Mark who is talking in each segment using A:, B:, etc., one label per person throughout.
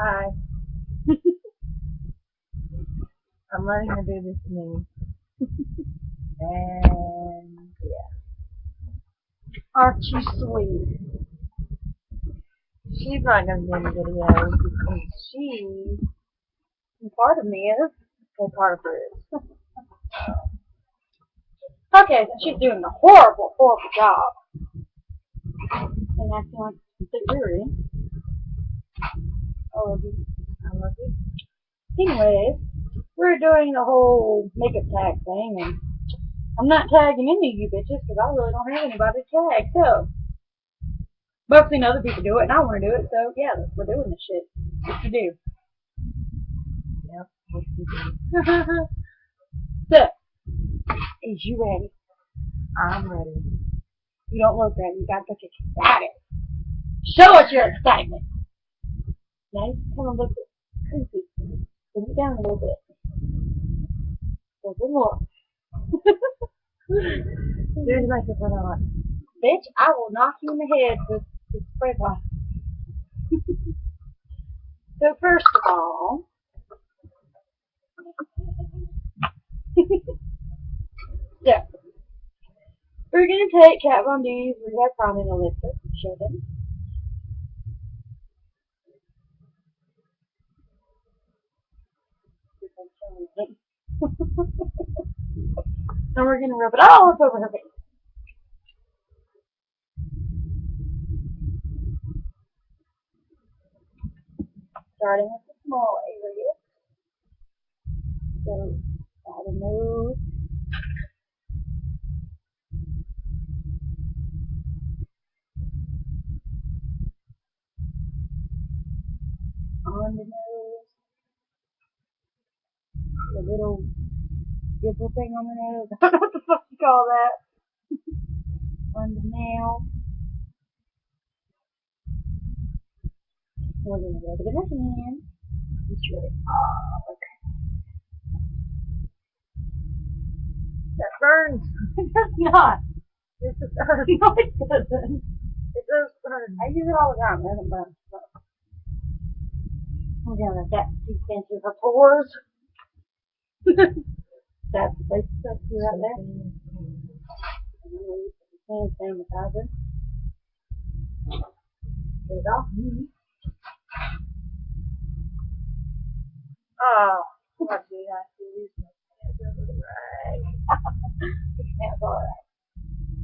A: Hi. I'm letting her do this to me. And yeah.
B: Aren't you sweet?
A: She's not gonna be in the video because she
B: And part of me is.
A: a part of her is.
B: Okay, so she's doing a horrible, horrible job. And acting like a complete weary. Oh,
A: I love you.
B: anyways, we're doing the whole makeup tag thing, and I'm not tagging any of you bitches because I really don't have anybody to tag. So, but I've seen other people do it, and I want to do it. So, yeah, we're doing this shit. What you do?
A: Yep. What you do.
B: So, is you ready?
A: I'm ready.
B: You don't look ready. You got to get excited. Show us your excitement. Now you kind of look creepy. Bring it down a little bit. A little bit more.
A: Here's my microphone on.
B: Bitch, I will knock you in the head with this spray bottle. So first of all, yeah, we're gonna take Kat Von D's Rehab Priming Elixir. Show them. And we're gonna rub it all up over her face. Starting with the small area. So, by the nose. On the nose. The little dimple thing on the nose. I don't know what the fuck you call that. On the nail. We're gonna rub it in our hand. It's really, oh, okay.
A: That burns.
B: It does not.
A: Yes, it does.
B: No, it doesn't.
A: It does burn.
B: I use it all the time. It doesn't burn. We're gonna let that seep into her pores. That's the place to touch you right there. And then we use the hand sanitizer. Get it off.
A: Oh, what do I have to use my hands over the rag?
B: That's alright.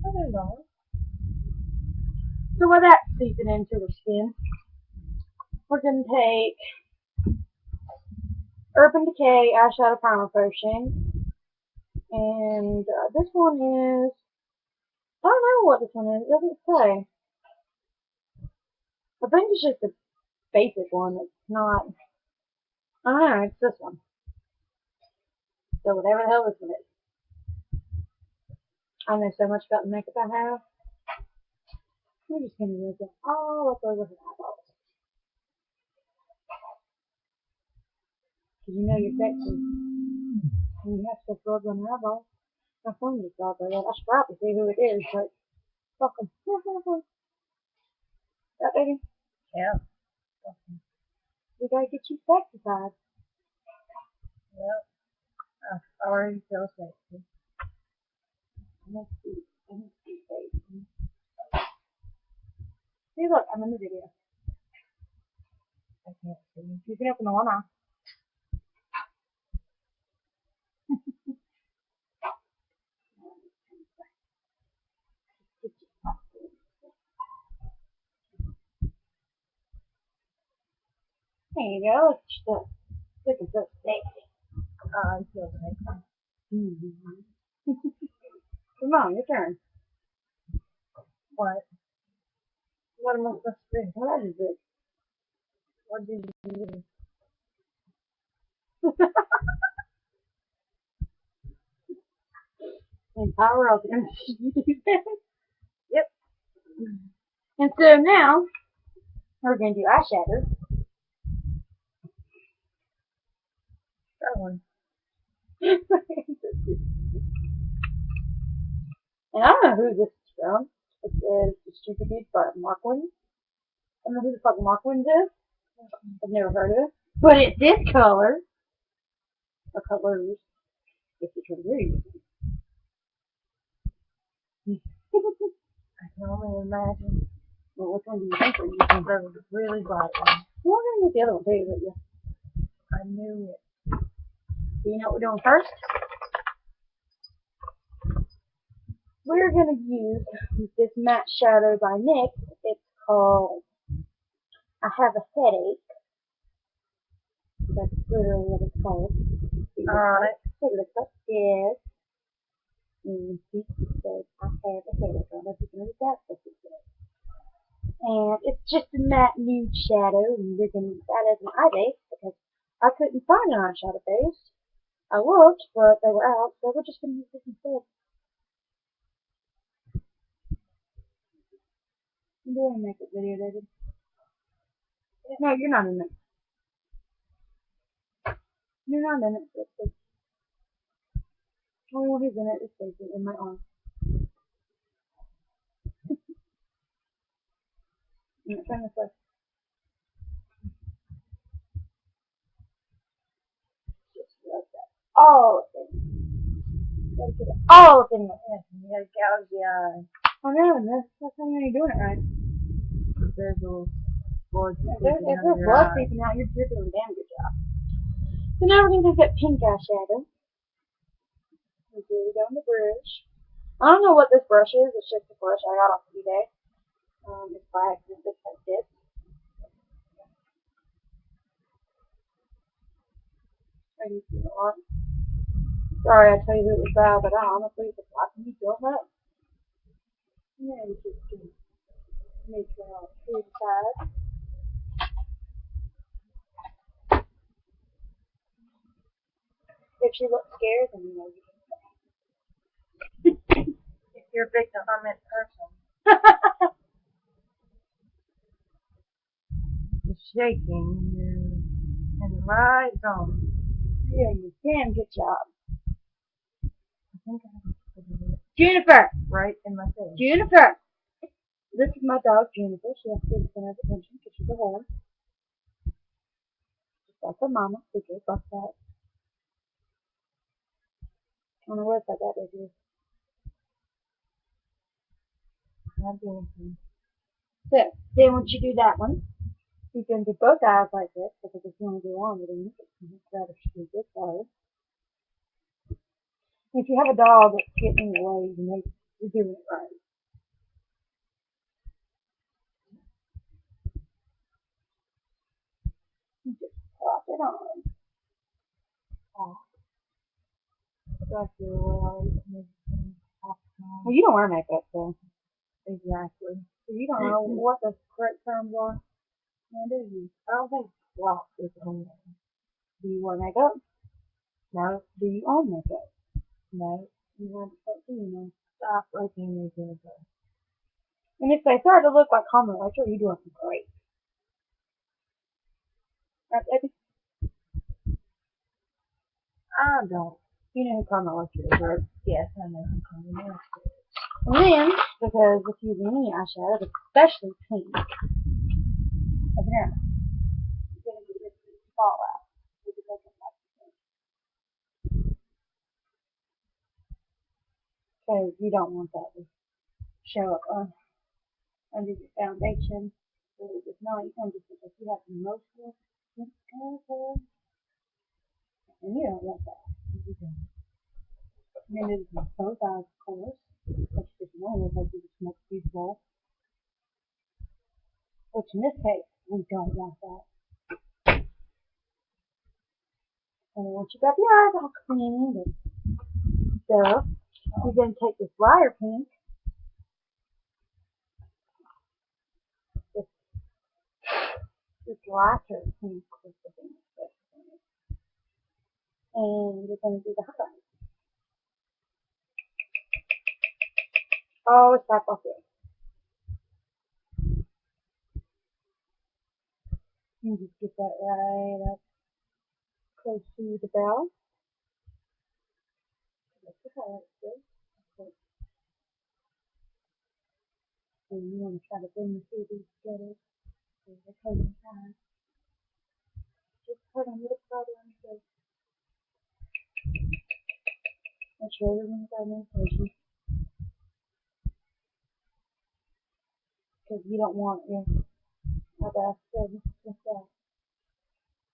A: I don't know.
B: So while that's seeping into her skin, we're gonna take Urban Decay Eyeshadow Primer Potion. And this one is, I don't know what this one is. It doesn't say. I think it's just a basic one. It's not, I don't know, it's this one. So whatever the hell this one is. I know so much about the makeup I have. We're just gonna rub it all up over her eyeballs. Cause you know you're sexy. And you have stuff rubbed on your eyeballs. My phone just died by that. I should probably see who it is, but fuck 'em. That baby,
A: Yeah.
B: we gotta get you sexified.
A: Well, I already feel sexy.
B: Let's see. Baby. See, look, I'm in the video.
A: I can't see.
B: You can open the one eye. There you go. Look at your stuff. Looking so sexy.
A: I feel sexy.
B: Mm-hmm. Come on, your turn.
A: What? What am I supposed to do?
B: What is it?
A: What did you do?
B: And power up. You do that.
A: Yep.
B: And so now, we're going to do eyeshadow.
A: That one.
B: And I don't know who this is from. It says The Stupid Dude by Markwin. I don't know who the fuck Markwin is. I've never heard of it. But it's this color. Or colors. If you can read.
A: I can only imagine.
B: Well, which one do you think are using?
A: Those really bright ones.
B: Well, I'm going to get the other one too, but yeah.
A: I knew it.
B: Do you know what we're doing first? We're going to use this matte shadow by NYX. It's called I Have a Headache. That's literally what it's called.
A: Alright.
B: It looks like this. And see, it says I have a headache. I don't know if you can read that, but it says. And it's just a matte nude shadow, and we're going to use that as an eye base because I couldn't find an eyeshadow base. I looked, but they were out, so we're just going to use this instead. I'm doing a makeup video, David. No, you're not in it. You're not in it. It's oh, he's in it. It's facing in my arm. I'm trying this way. Just like that. All of it. Gotta get it all up in there.
A: Yes, you gotta gouge the eye.
B: Oh no, that's how you're doing it right.
A: There's little blood
B: If
A: seeping
B: there's
A: out of your
B: blood
A: eye.
B: seeping out, you're doing a damn good job. So now we're gonna take that pink eyeshadow. And do it on the brush. I don't know what this brush is. It's just a brush I got off eBay. It's by accident, just like this. I use it a lot. Sorry, I tell you who it was by, but I honestly just like me feel that. Yeah, we just do make it all to the side. If she looks scared, then you know you
A: If you're a victim, I'm in person.
B: can.
A: You're shaking. You're in the right zone.
B: Yeah, you can. Good job.
A: I think I have to put it
B: Juniper!
A: right in my face.
B: Juniper! This is my dog, Juniper. She has to be the center of attention because she's a whore. Just like her mama. Who just like that. I don't know where it's like that, baby.
A: Not doing anything.
B: So, then once you do that one, you can do both eyes like this because if you want to go on with it, it's rather stupid. Sorry. If you have a dog that's getting in the way, you know you're doing it right. You just pop it on.
A: Oh. That's the way I always make things happen.
B: Well, you don't wear makeup, so
A: Exactly.
B: you don't know what the correct terms are.
A: Now, do you? I don't think floss is on there.
B: Do you wear makeup?
A: No.
B: Do you own makeup?
A: No.
B: You have to start doing that.
A: Stop liking me, Jennifer.
B: And if they start to look like common lecture, you're doing great. Right, baby?
A: I don't.
B: You know who Carmel lecture is, right?
A: Yes, I know who Carmen is.
B: And then, because if you're using any eyeshadow, especially pink, over there, you're going to get this fallout. Because you don't want that to show up under your foundation. So it's not, you can just because you have emotional pink color, and you don't want that. And then there's both eyes, of course, which is normal, like you just make beautiful. Which in this case, we don't want that. And then once you got the eyes all cleaned and stuff, you're going to take this lighter pink, this lighter pink, and you're going to do the highlight. Oh, it's back off here. You just get that right up close to the brow. That's the highlight still. And you want to try to bring the two of these together so they're close in time. sure everyone's got medication. Because you don't want your eyebrows filled with that.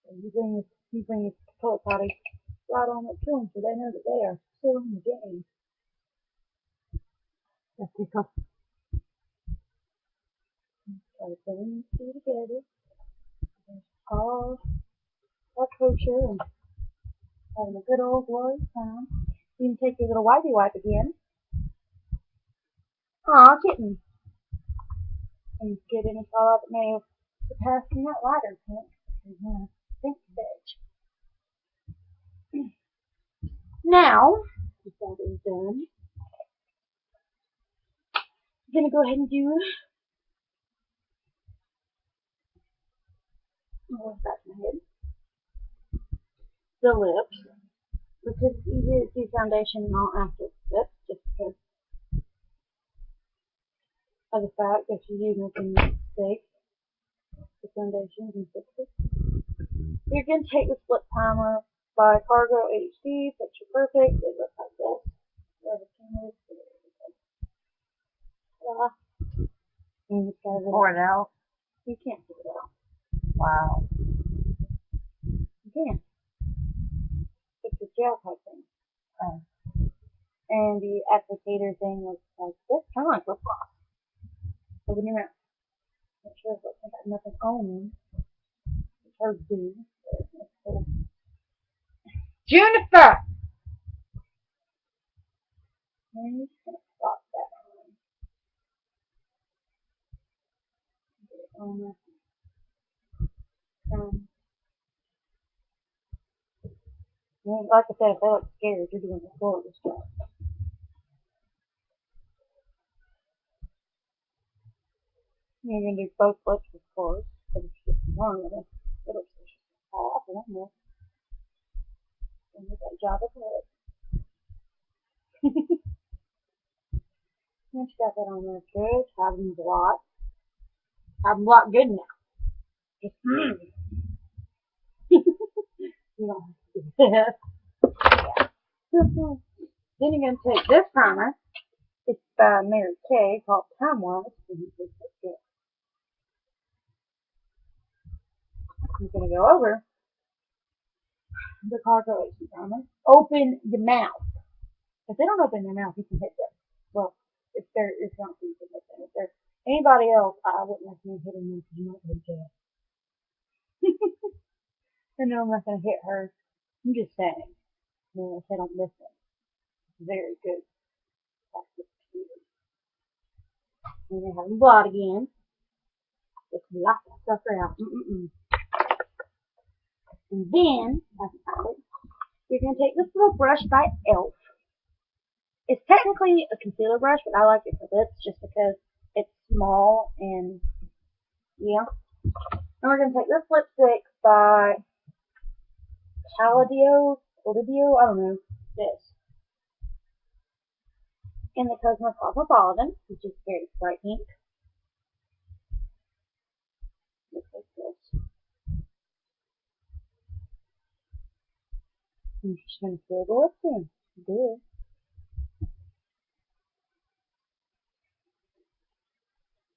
B: So you bring your toilet potty right on up to them so they know that they are still in the game. That's because they bring you two together. All are kosher and having a good old glorious time. You can take your little wipey wipe again. Aw, kitten. And get any fall out that may have surpassed in that lighter pink. Pink bitch. Now, if that is done, I'm gonna go ahead and do back my head. The lips. Because it's easier to do foundation and all after lips, just because of the fact that you're using mistakes, the foundations and fixes. You're going to take the Split Primer by Cargo HD, Picture Perfect. It looks like this. And it's got
A: Pour it out.
B: You can't take it out.
A: Wow.
B: You can't. It's a gel type thing.
A: Oh.
B: And the applicator thing looks like this. Kind of like lip gloss. Open your mouth. Not sure if it's got nothing on them. It's hard to do. Cool. Juniper! And I'm just going to plop that on. Get it on like I said, if they look scared, you're doing the horrible stuff. You're going to do both lips, of course, because it's just one of the little fish. Oh, one more. And we got a job of it. Once you got that on there good, have them blot. Have them blot good now. Just, you don't have to do this. Yeah. Then you're going to take this primer. It's by Mary Kay called Time Wise. I'm going to go over the Cargo HD primer. Open your mouth. If they don't open their mouth, you can hit them. Well, if they're not, you can hit them. If they're anybody else, I wouldn't recommend hitting them because you might go to jail. I know I'm not going to hit her. I'm just saying. If they don't listen. Very good. We're going to have them blot again. Just lock that sucker out. And then, that's about it. You're going to take this little brush by e.l.f. It's technically a concealer brush, but I like it for lips just because it's small and, yeah. And we're going to take this lipstick by Palladio, I don't know, this. In the Cosmopolitan, which is very bright pink. Looks like this. I'm just going to fill the lips in. Good.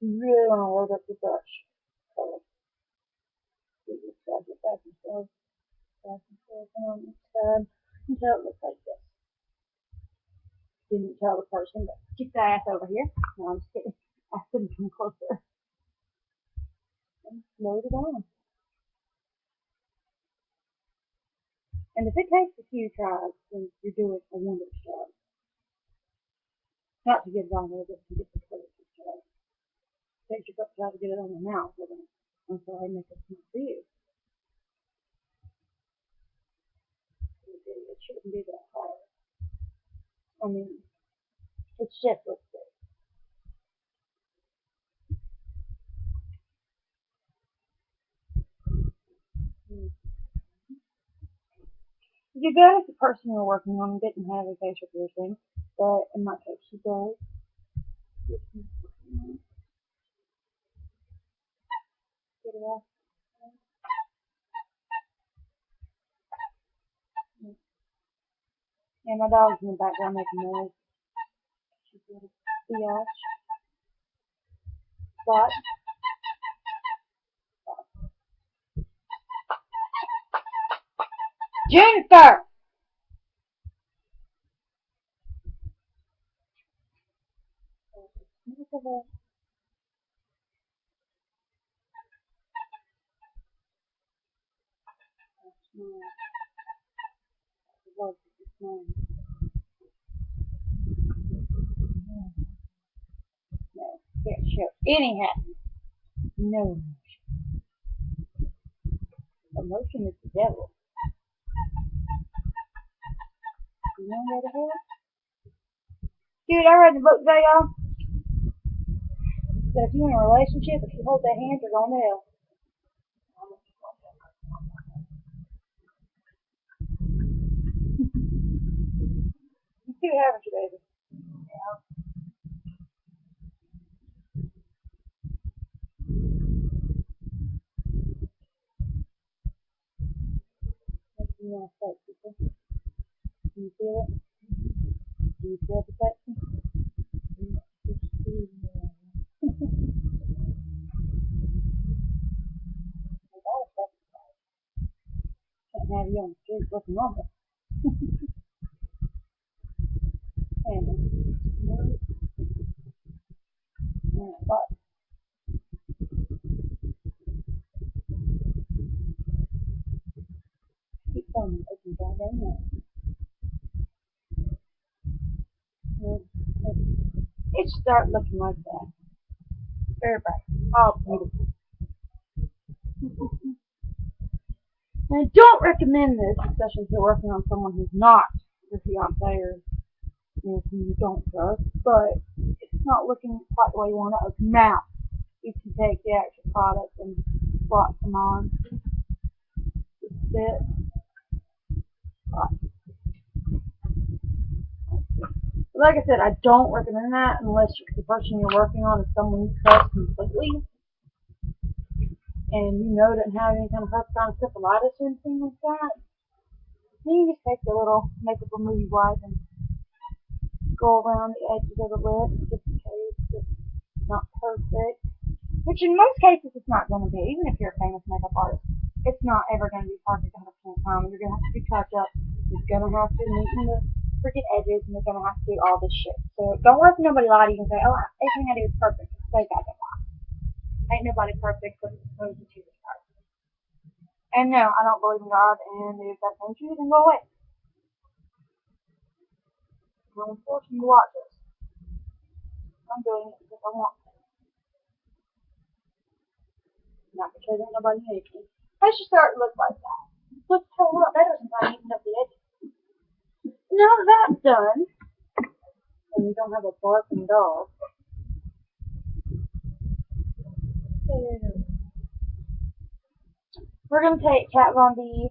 B: You really want to load up the brush. Color. Back and forth on this side until it looks like this. Didn't tell the person, but keep that ass over here. No, I'm just kidding. I couldn't come closer. And load it on. And if it takes a few tries, then you're doing a wondrous job. Not to get it on there, but to get the color to show. It takes you a couple tries to get it on the mouth, but I'm sorry, make it smart for you. It shouldn't be that hard. I mean, it's just lipstick. You bet if the person you're working on didn't have a facial piercing, but in my case she does. Get it off. And my dog's in the background making noise. She's a little biatch. But Jennifer! No, can't show any happiness. No. Emotion is the devil. You know where the hell? Dude, I read the book today, y'all. That if you're in a relationship, if you hold their hand, you're going to hell. You too, haven't you, baby? What do you want to say, people? Do you feel it? Do you feel the affection? Can't have you on the street looking normal. And, but keep telling me open down there. It start looking like that. Very bright. All beautiful. And I don't recommend this, especially if you're working on someone who's not your fiance or who you don't trust, but it's not looking quite the way you want it. Now, you can take the actual product and swap them on. Just it. Like I said, I don't recommend that unless the person you're working on is someone you trust completely and you know doesn't have any kind of herpetoencephalitis or anything like that. Then you just take the little makeup remover wipe and go around the edges of the lip just in case it's not perfect. Which in most cases it's not going to be. Even if you're a famous makeup artist, it's not ever going to be perfect 100% of the time. You're going to have to do touch-up. You're going to have to neaten the freaking edges, and you're going to have to do all this shit. So don't let nobody lie to you and say, oh, everything I do is perfect. Say goddamn lie. Ain't nobody perfect, but it's supposed to this part. And no, I don't believe in God, and if that's not true, then go away. I'm forcing you to watch this. I'm doing it because I want to. Not because ain't nobody makes me. I should start to look like that. It looks a whole lot better than I eating up the edges. Now that that's done, and you don't have a barking dog, we're going to take Kat Von D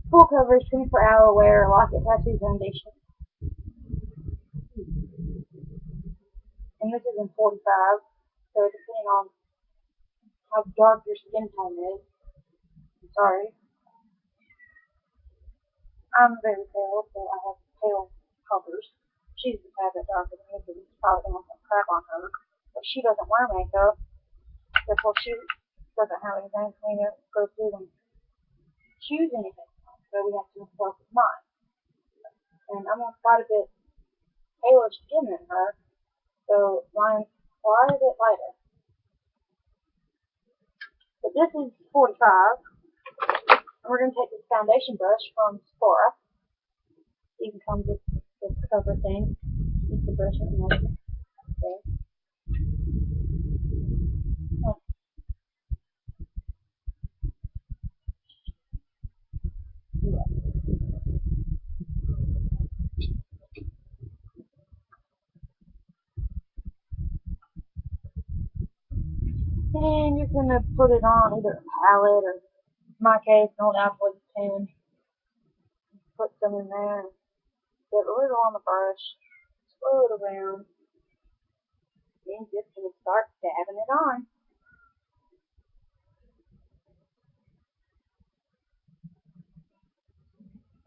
B: full coverage 24-hour wear Lock-It Tattoo Foundation. And this is in 45, so depending on how dark your skin tone is, I'm sorry. I'm very pale, so I have pale colors. She's a tad bit darker than me, so it's probably going to have crap on her. But she doesn't wear makeup, therefore she doesn't have anything for me to go through and choose anything. So we have to mix up with mine. And I'm on quite a bit paler skin than her, so mine's quite a bit lighter. But this is 45. And we're going to take this foundation brush from Sephora. It even comes with this cover thing. Use the brush and like it. Okay. Yeah. And you're going to put it on either a palette or, in my case, an old Apple pen. Put some in there and get a little on the brush. Swirl it around. Then just going to start dabbing it on.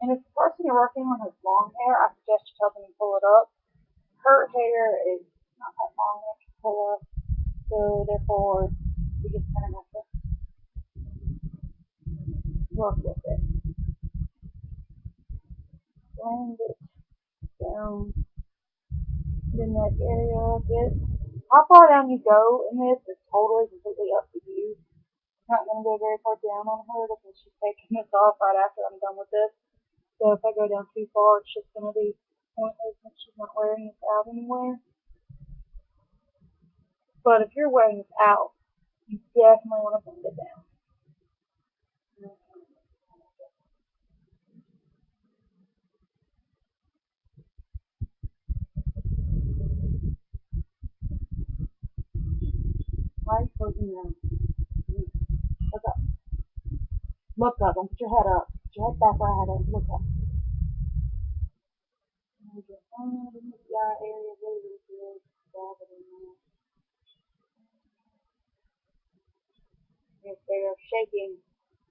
B: And And if the person you're working with has long hair, I suggest you tell them to pull it up. Her hair is not that long enough to pull up, so therefore we just kind of have to work with it. Blend it down in that area a bit. How far down you go in this is totally completely up to you. I'm not going to go very far down on her because she's taking this off right after I'm done with this. So if I go down too far, it's just going to be pointless since she's not wearing this out anywhere. But if you're wearing this out, you definitely want to blend it down. Why are you closing your eyes? Look up. Look up. Don't put your head up. Put your head back where I had it. Look up. And get under the eye area really, really good. Grab it in there. If they are shaking,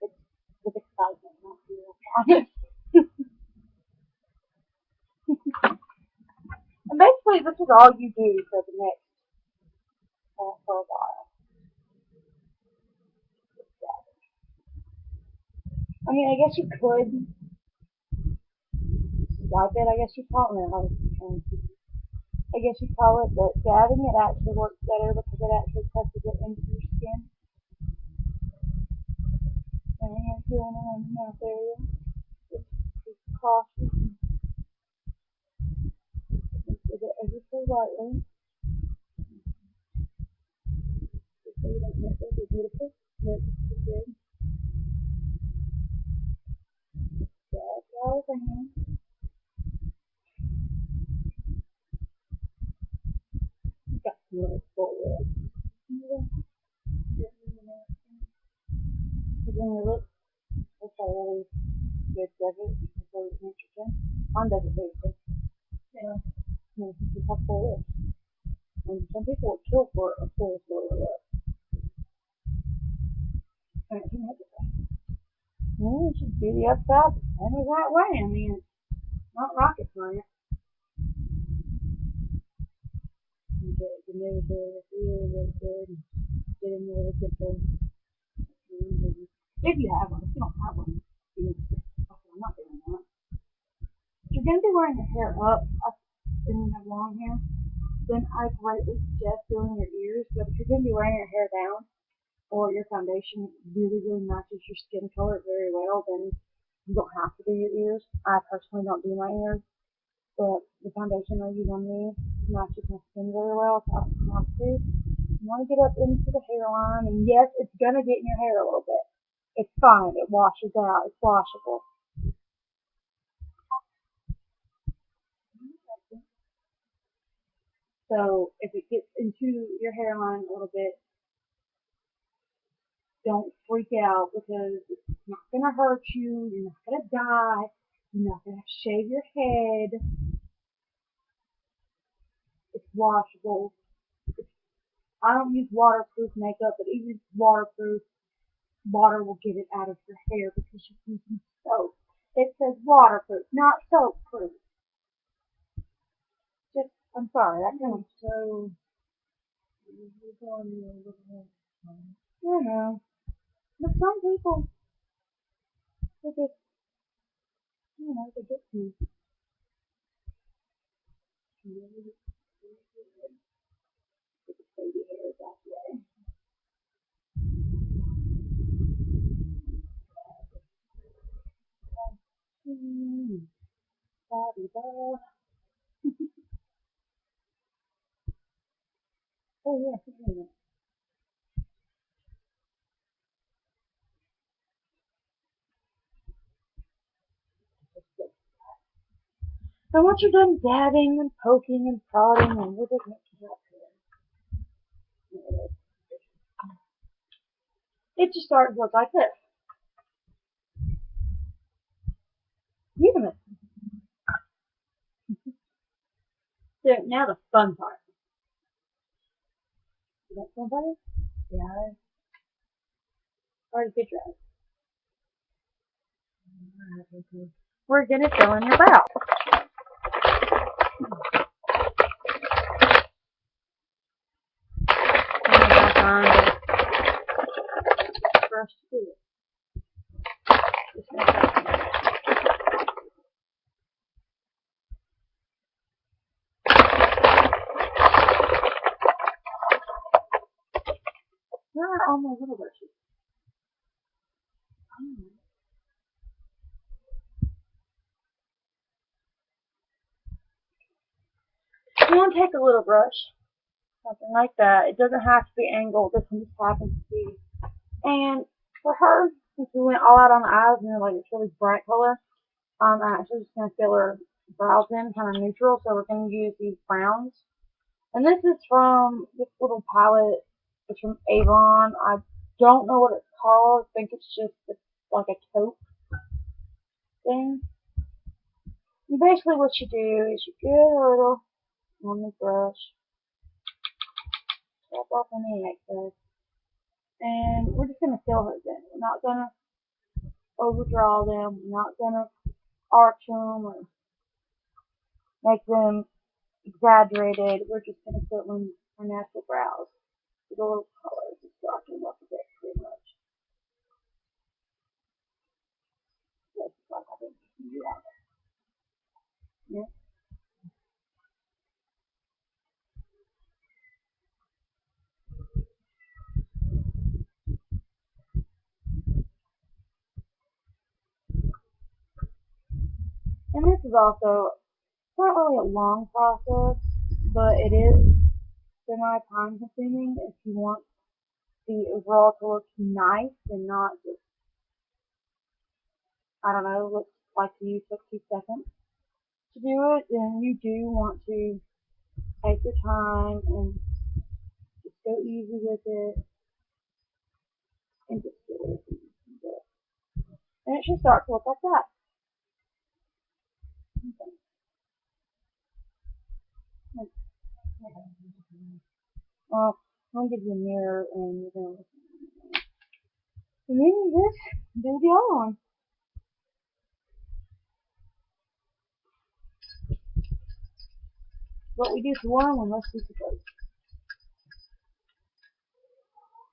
B: it's with excitement, not fear, I promise. And basically, this is all you do for the next, for a while. I mean, I guess you could swipe it, I guess you call it, I guess you call it, but dabbing it actually works better because it actually presses it into your skin. And you're doing it on the mouth area. Just cautious. With it ever so lightly. Just so you don't miss it. It's beautiful. Looks good. Dab all around. Got some little full lips. When your lips are really good, does it? Before you nitrogen. Mine does it very good. Yeah. You have full lips. And some people would kill for a full lower lip. And it can make it better. You should do the upside and the right way. I mean, it's not rocket science. You get the nose there really, really good. Get in there with the if you have one. If you don't have one, you okay, I'm not doing that. If you're going to be wearing your hair up and you have long hair, then I greatly suggest doing your ears. But if you're going to be wearing your hair down or your foundation really, really matches your skin color very well, then you don't have to do your ears. I personally don't do my ears, but the foundation I use on me matches my skin very well, so I don't have to. You want to get up into the hairline, and yes, it's going to get in your hair a little bit. It's fine. It washes out. It's washable. So if it gets into your hairline a little bit, don't freak out because it's not going to hurt you. You're not going to die. You're not going to have to shave your head. It's washable. I don't use waterproof makeup, but even if it's waterproof, water will get it out of your hair because you're using soap. It says waterproof, not soap proof. Just, I'm sorry, that kind of so. I know. But some people, they just, they get to really get the baby hairs out the way. Da-dee-da. Oh, yeah, keep doing that. And once you're done dabbing and poking and prodding and we're just making it up here, it just starts to look like this. Beautiful. So now the fun part. Is that fun part? Yeah. Already picture it. we're going to fill in your brow. I'm going to find a brush to do it. Just gonna touch it. Where are all my little brushes? You want to take a little brush, something like that. It doesn't have to be angled. This one just happens to be. And for her, since we went all out on the eyes and like it's really bright color, I'm actually just going to fill her brows in kind of neutral. So we're going to use these browns. And this is from this little palette. It's from Avon. I don't know what it's called. I think it's just like a taupe thing. And basically what you do is you get a little on the brush, tap off any excess, and we're just going to fill hers in. We're not going to overdraw them. We're not going to arch them or make them exaggerated. We're just going to fill in our natural brows with a little color, just darken them up a bit, pretty much. That's like I think you can do that. Yeah. And this is also, it's not really a long process, but it is semi-time consuming if you want the overall to look nice and not just, I don't know, look like you took 2 seconds to do it. Then you do want to take your time and just go easy with it and just get it. And it should start to look like that. Okay. Well, I'm gonna give you a mirror and you're gonna and then you just do the other one. What we do for one, let's do for both.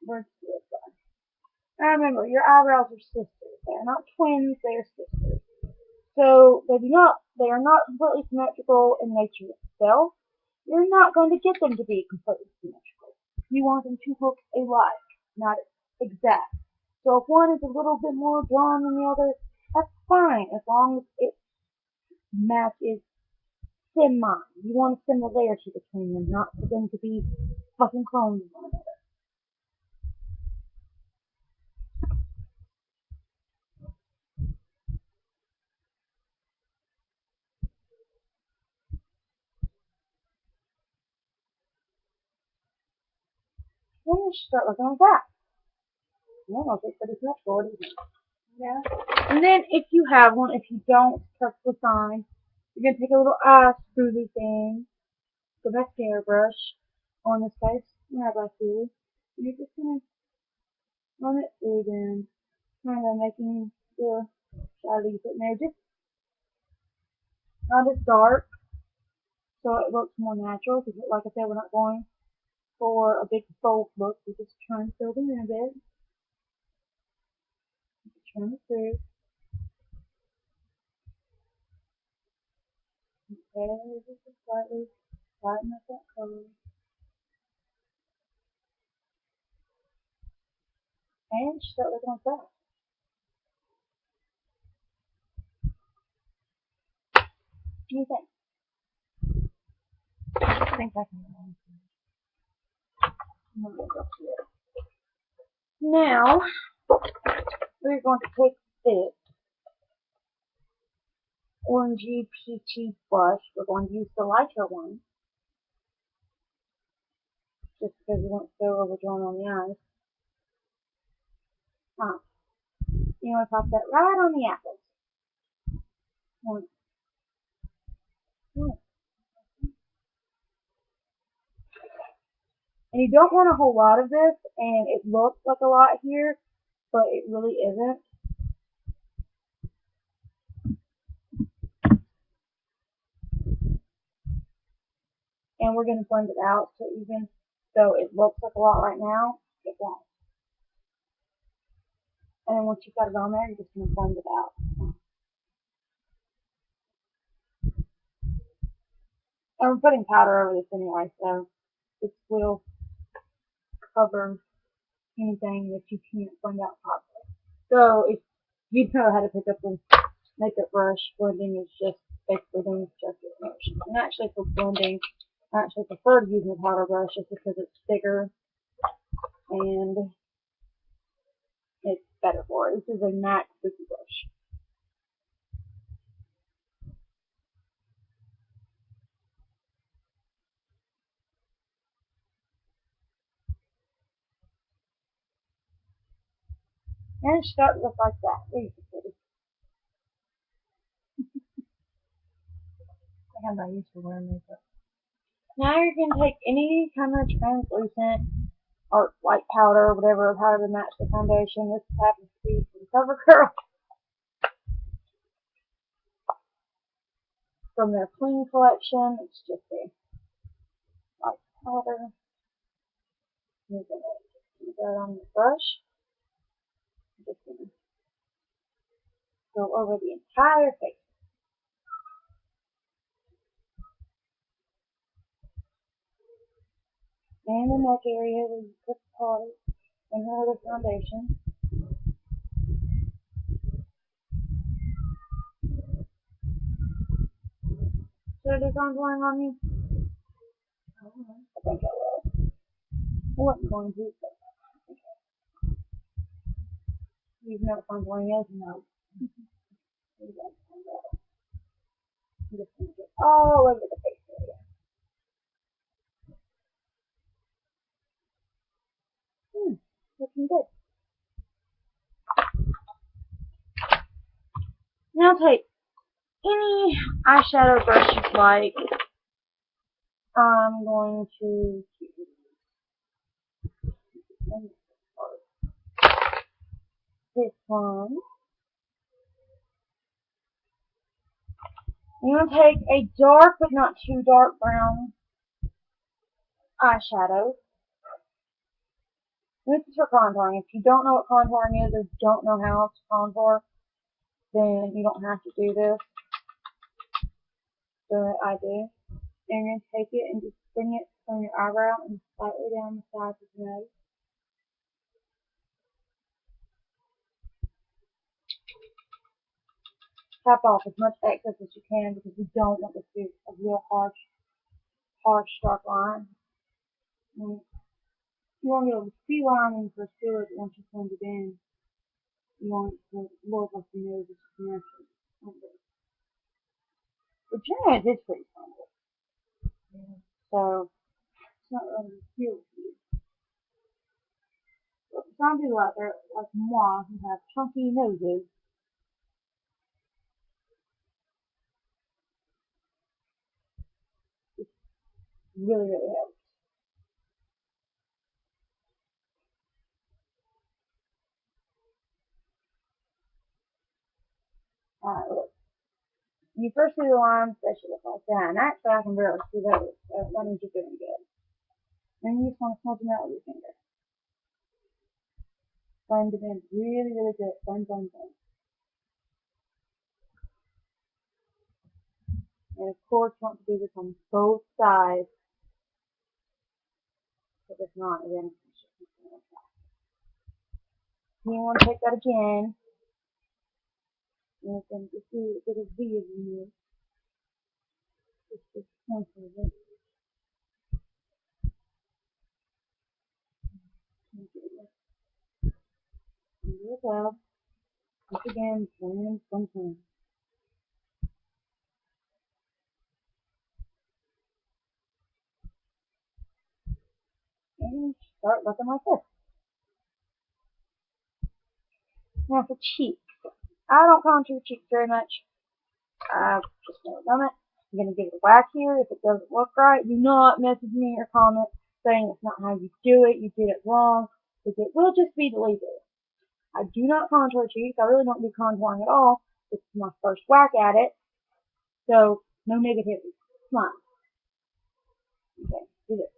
B: Where's the other side? Now remember, your eyebrows are sisters. They are not twins, they are sisters. So they are not completely symmetrical in nature itself. You're not going to get them to be completely symmetrical. You want them to look alike, not exact. So if one is a little bit more drawn than the other, that's fine, as long as it matches semi. You want a similarity between them, not for them to be fucking clones of one another. Then you should start looking like that. I don't know if it's pretty symmetrical, what do you think? Yeah. And then if you have one, if you don't, perfectly fine. You're gonna take a little eye smoothie thing, the mascara brush on this face, eyebrow smoothie. You're just gonna run it through them, kind of making the shadows in there just not as dark, so it looks more natural. Because, like I said, we're not going for a big bold look. We're just trying to fill them in a bit. Just run it through. Okay, just slightly lighten up that color. And start looking like that. What do you think? I think I can. Now, we're going to take this orangey peachy blush. We're going to use the lighter one, just because we want to go overdrawn on the eyes. You want to pop that right on the apples. And you don't want a whole lot of this, and it looks like a lot here, but it really isn't. And we're going to blend it out so even though it looks like a lot right now, it won't. And then once you've got it on there, you're just going to blend it out. And we're putting powder over this anyway, so it will cover anything that you can't blend out properly. So if you know how to pick up a makeup brush, blending is just basically doing circular motion. And actually for blending, I actually prefer to use my powder brush just because it's bigger and it's better for it. This is a MAC Spooky brush. And it starts to look like that. Basically.
A: I have that used for wearing makeup.
B: Now you're going to take any kind of translucent or white powder or whatever powder to match the foundation. This happens to be from CoverGirl. From their Clean collection. It's just a white powder. You're going to put that on the brush. I'm just going to go over the entire face. And the neck area where you put the powder and the other foundation. Should I do contouring on you? I think I will. I wasn't going to, but you know what contouring is? No. I'm just going to get all over the face area. Looking good. Now take any eyeshadow brush you like. I'm going to use this one. You want to take a dark but not too dark brown eyeshadow. This is for contouring. If you don't know what contouring is or don't know how to contour, then you don't have to do this. But I do. And you're going to take it and just bring it from your eyebrow and slightly down the sides of your nose. Tap off as much excess as you can because we don't want this to be a real harsh, dark line. And you want to be able to see line and pursue it once you blend it in. You want it to look like your nose is natural. The generally is pretty simple.
A: Yeah.
B: So it's not really a deal with you. But some people out there like moi who have chunky noses. It's really, really helps. Alright, look. You first see the lines, they should look like that. And actually, I can barely see those. So that means you're doing good. Then you just want to smudge them out with your finger. Blend it in really, really good. Blend, blend, blend. And of course, you want to do this on both sides. But if not, then you want to take that again. And then just do a little V of you. Just point of it. There you go. Once again, blend, blend, blend. And start looking like this. Now for cheeks. I don't contour cheeks very much. I've just never done it. I'm going to give it a whack here. If it doesn't look right, do not message me or comment saying it's not how you do it, you did it wrong, because it will just be deleted. I do not contour cheeks. I really don't do contouring at all. This is my first whack at it. So, no negativity. Come on. Okay, do this.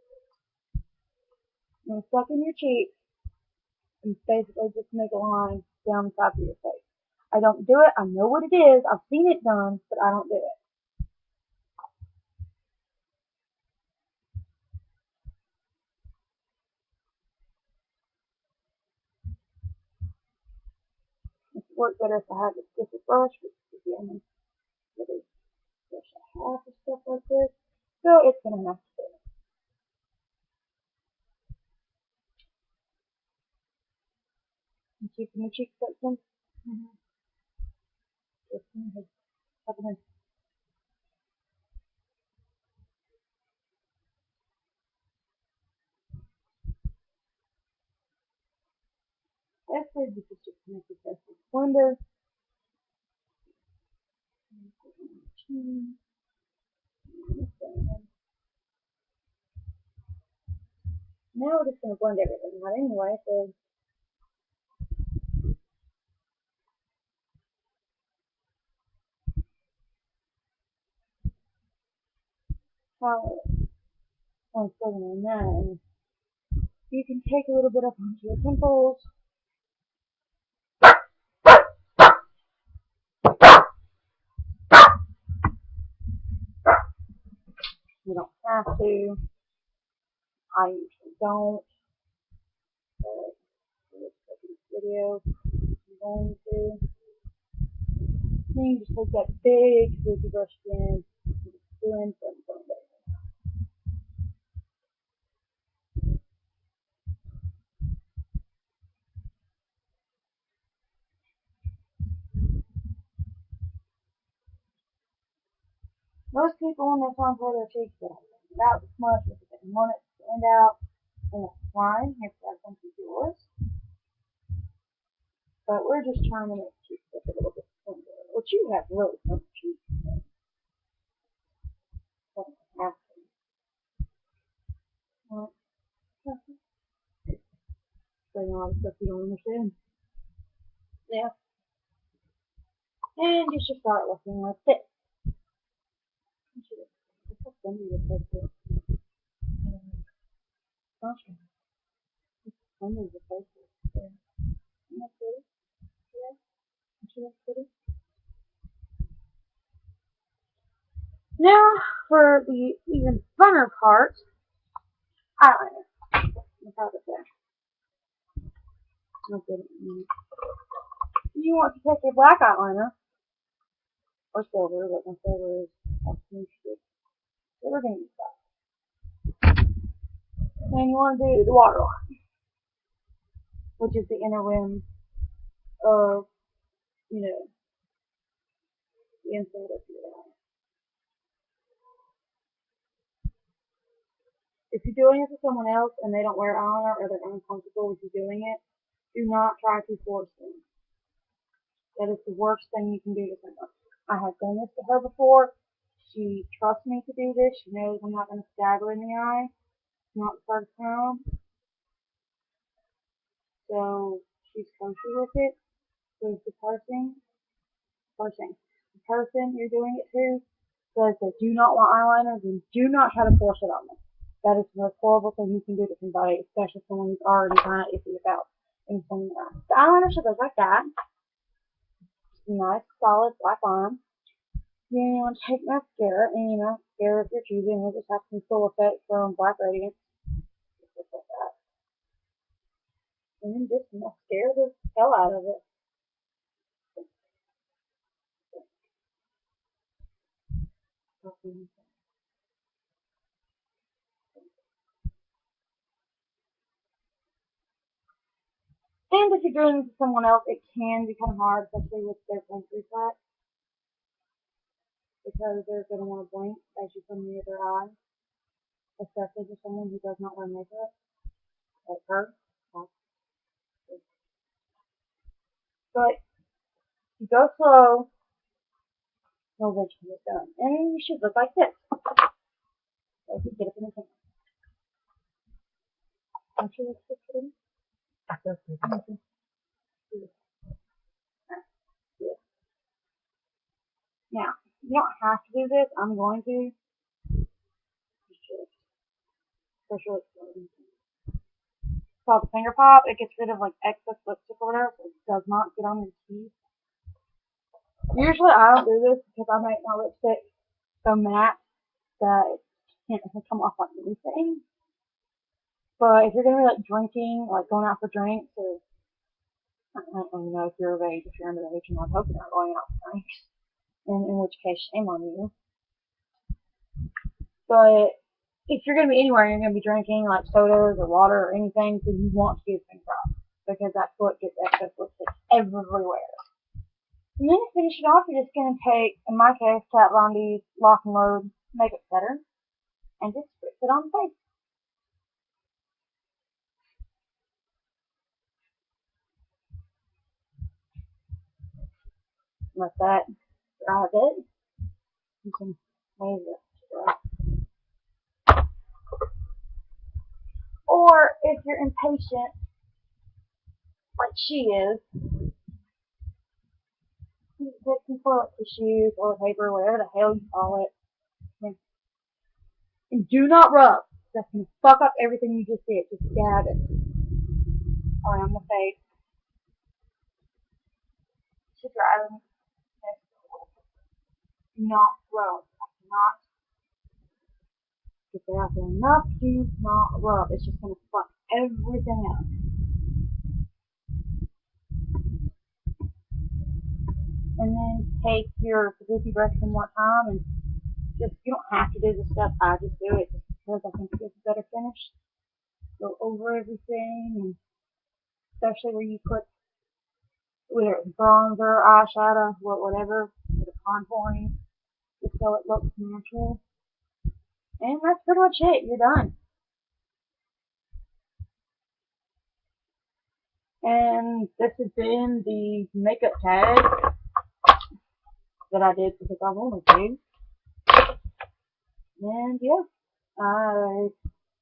B: And suck in your cheeks and basically just make a line down the top of your face. I don't do it. I know what it is. I've seen it done, but I don't do it. It would work better if I had this different brush, but if you only really brush a half of stuff like this, so it's gonna have to do. And keeping your cheeks open. Just in here. Up in here. Actually, this is just make it best wonder. Now we're just gonna blend everything out anyway, so how I'm starting on that. And you can take a little bit up onto your temples. You don't have to. I usually don't. But for this video, I'm going to. Then you just take that big squeaky brush again, blend. Most people, when they contour their cheeks, they don't stand out as much because they want it to stand out, and that's fine. If that's something yours. But we're just trying to make the cheeks look a little bit slender. Which you have really slender cheeks. Doesn't have to. Well, saying a lot of stuff you don't understand. Yeah. And you should start looking like this. You should look how slender your face is. Gosh, slender your face is. Yeah. Isn't that pretty? Yeah. Isn't that pretty? Now, for the even funner part, eyeliner. Let's have it there. You want to take your black eyeliner, or silver, but my silver is optimistic. Silver can use that. And you want to do the waterline, which is the inner rim of, the inside of your eye. If you're doing it for someone else and they don't wear eyeliner or they're uncomfortable with you doing it, do not try to force them. That is the worst thing you can do to someone. I have done this to her before. She trusts me to do this. She knows I'm not going to stab her in the eye. It's not the first time. So she's kosher with it. So the person you're doing it to says they do not want eyeliner, then do not try to force it on them. That is the most horrible thing you can do to somebody, especially someone who's already kind of iffy about anything in their eye. The eyeliner should look like that. Just a nice, solid black line. Then you want to take mascara, and mascara if you're choosing, you just have some full effect from Black Radiance. Just like that. And then just mascara the hell out of it. And if you're doing it to someone else, it can be kind of hard, especially with their blink reflex, because they're going to want to blink as you come near their eye, especially for someone who does not wear makeup, like her. But you go slow, you'll eventually get done. And you should look like this. So if you get up in the camera. Don't you look so pretty? Now, you don't have to do this. I'm going to. special exfoliant. It's called the Finger Pop. It gets rid of like excess lipstick or whatever, so it does not get on your teeth. Usually I don't do this because I make my lipstick so matte that it can't come off like anything. But if you're gonna be like drinking, like going out for drinks, or I don't even know if you're of age, if you're under age, and I hope you're not going out for drinks, and in which case, shame on you. But if you're gonna be anywhere and you're gonna be drinking like sodas or water or anything, then you want to use Finger Pop because that's what gets excess lipstick everywhere. And then to finish it off, you're just gonna take, in my case, Kat Von D's Lock and Load Makeup Setter, and just spritz it on the face. Let that dry a bit. You can wave it to dry. Or if you're impatient, like she is, you can take some toilet tissue, toilet paper, whatever the hell you call it, and do not rub. That's gonna fuck up everything you just did. Just dab it around the face to dry them. Do not rub. I cannot get that out there enough. Do not rub. It's just gonna fuck everything up. And then take your Kabuki brush one more time and just, you don't have to do the stuff, I just do it just because I think it gives a better finish. Go over everything, and especially where you put, whether it's bronzer, eyeshadow, whatever, for the contouring, just so it looks natural. And that's pretty much it, you're done. And this has been the makeup tag that I did because I wanted to. And yeah, I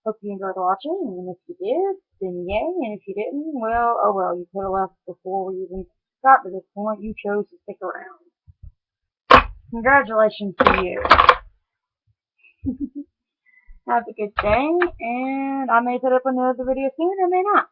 B: hope you enjoyed watching, and if you did, then yay, and if you didn't, well, oh well, you could have left before we even got to this point. You chose to stick around. Congratulations to you. Have a good day, and I may put up another video soon, or may not.